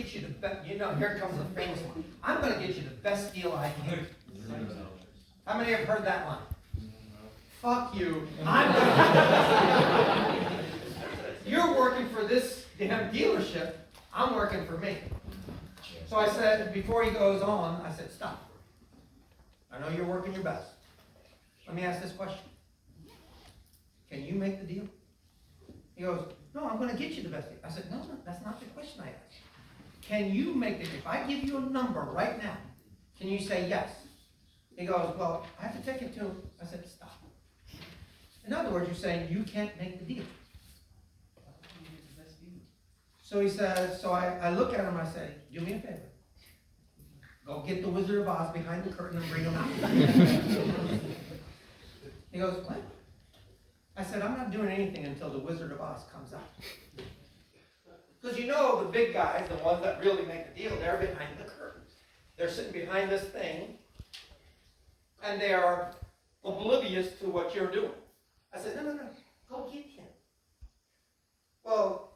get you the best, here comes the famous one. I'm going to get you the best deal I can. How many have heard that line? Fuck you. You're working for this damn dealership. I'm working for me. So I said, before he goes on, I said, stop. I know you're working your best. Let me ask this question. Can you make the deal? He goes, no, I'm going to get you the best deal. I said, no, that's not the question I asked. Can you make the deal? If I give you a number right now, can you say yes? He goes, well, I have to take it to him. I said, stop. In other words, you're saying you can't make the deal. So he says, so I look at him, I say, do me a favor. Go get the Wizard of Oz behind the curtain and bring him out. He goes, what? I said, I'm not doing anything until the Wizard of Oz comes out. Because the big guys, the ones that really make the deal, they're behind the curtain. They're sitting behind this thing, and they are oblivious to what you're doing. I said, no, go get him. Well,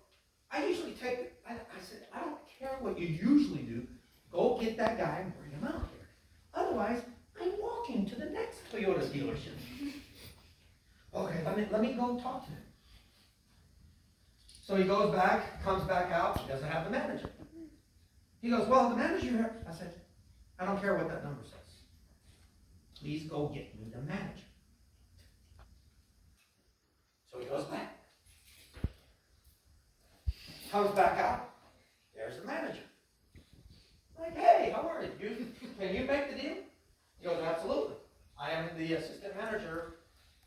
I usually take it. I said, I don't care what you usually do. Go get that guy and bring him out here. Otherwise, I'm walking to the next Toyota dealership. Okay, let me go talk to him. So he goes back, comes back out. He doesn't have the manager. He goes, well, the manager. I said, I don't care what that number says. Please go get me the manager. So he goes back. Comes back out. There's the manager. Like, hey, how are you? Can you make the deal? He goes, absolutely. I am the assistant manager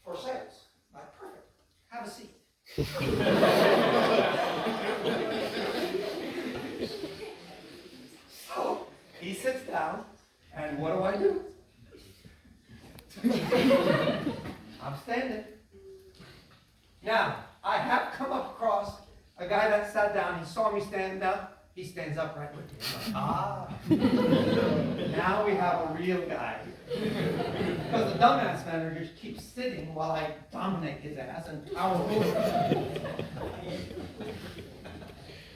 for sales. I'm like, perfect. Have a seat. So he sits down, and what do? I'm standing. Now, I have come across a guy that sat down. He saw me stand up. He stands up right with me. Like, now we have a real guy. Because the dumbass manager keeps sitting while I dominate his ass and power over.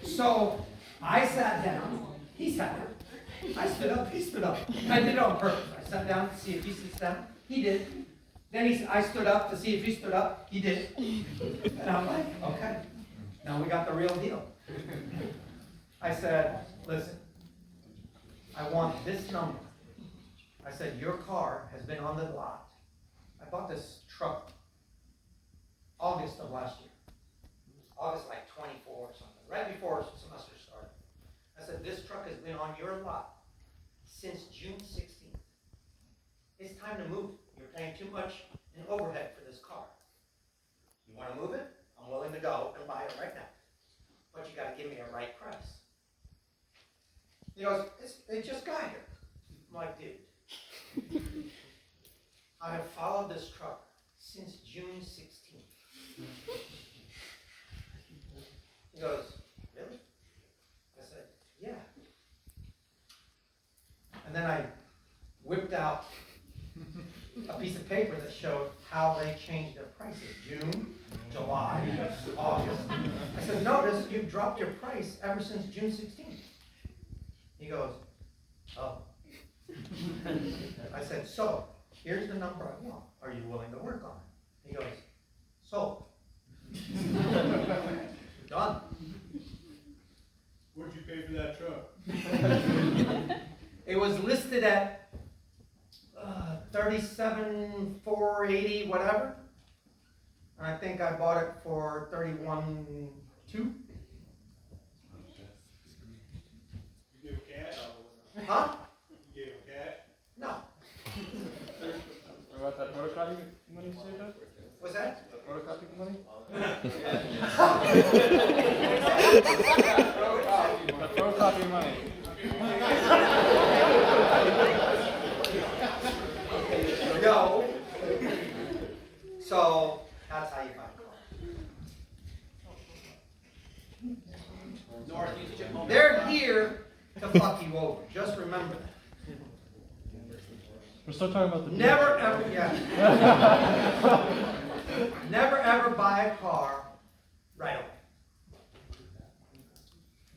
So I sat down. He sat down. I stood up. He stood up. I did it on purpose. I sat down to see if he sits down. He did. Then I stood up to see if he stood up. He did. And I'm like, okay. Now we got the real deal. I said, listen, I want this number. I said, your car has been on the lot. I bought this truck August of last year. August like 24 or something, right before the semester started. I said, this truck has been on your lot since June 16th. It's time to move it. You're paying too much in overhead for this car. You want to move it? I'm willing to go and buy it right now. But you got to give me a right price. He goes, they just got here. I'm like, dude, I have followed this truck since June 16th. He goes, really? I said, yeah. And then I whipped out a piece of paper that showed how they changed their prices. June, July, August. I said, notice you've dropped your price ever since June 16th. He goes, oh. I said, so, here's the number I want. Are you willing to work on it? He goes, sold. Done. What'd you pay for that truck? It was listed at $37,480, whatever. And I think I bought it for $31,200. You gave cash? Huh? You gave cash? No. What about that photocopy money you saved up? What's that? That photocopy money? That photocopy money. No. So that's how you buy a car. They're here to fuck you over. Just remember that. We're still talking about the Never ever, never ever buy a car right away.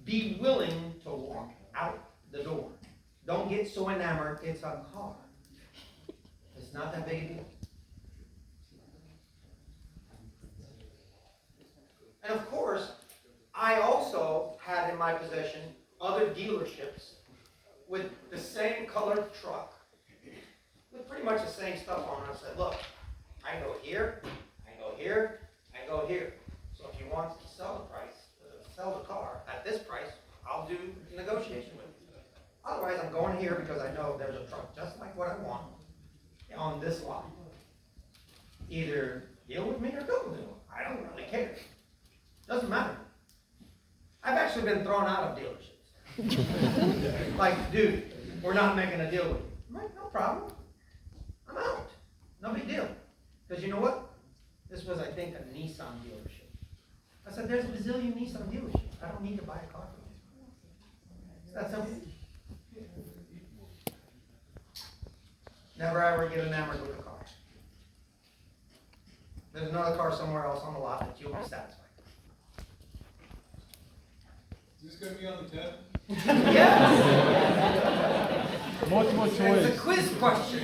Be willing to walk Don't get so enamored, it's a car. It's not that big a deal. And of course, I also had in my possession other dealerships with the same colored truck, with pretty much the same stuff on it. I said, look, I can go here, I can go here, I can go here. So if you want to sell the car at this price, I'll do negotiation with you. Otherwise, I'm going here because I know there's a truck just like what I want on this lot. Either deal with me or don't deal. I don't really care. Doesn't matter. I've actually been thrown out of dealerships. Like, dude, we're not making a deal with you. I'm like, no problem. I'm out. No big deal. Because you know what? This was, I think, a Nissan dealership. I said, there's a bazillion Nissan dealerships. I don't need to buy a car from you. It's that simple. Never ever get enamored with a car. There's another car somewhere else on the lot that you'll be satisfied. Is this gonna be on the test? Yes! Multiple It's choice. a quiz question.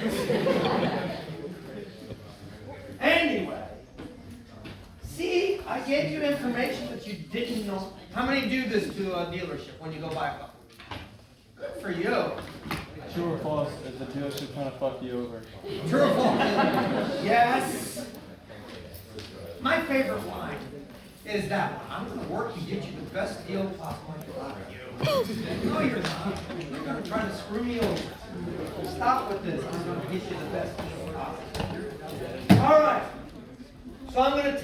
Anyway, see, I gave you information that you didn't know. How many do this to a dealership when you go buy a car? Good for you. True or false? Is the dealership trying to fuck you over? True or false? Yes. My favorite line is that one. I'm going to work to get you the best deal possible. No, you're not. You're going to try to screw me over. Stop with this. I'm going to get you the best deal possible. All right. So I'm going to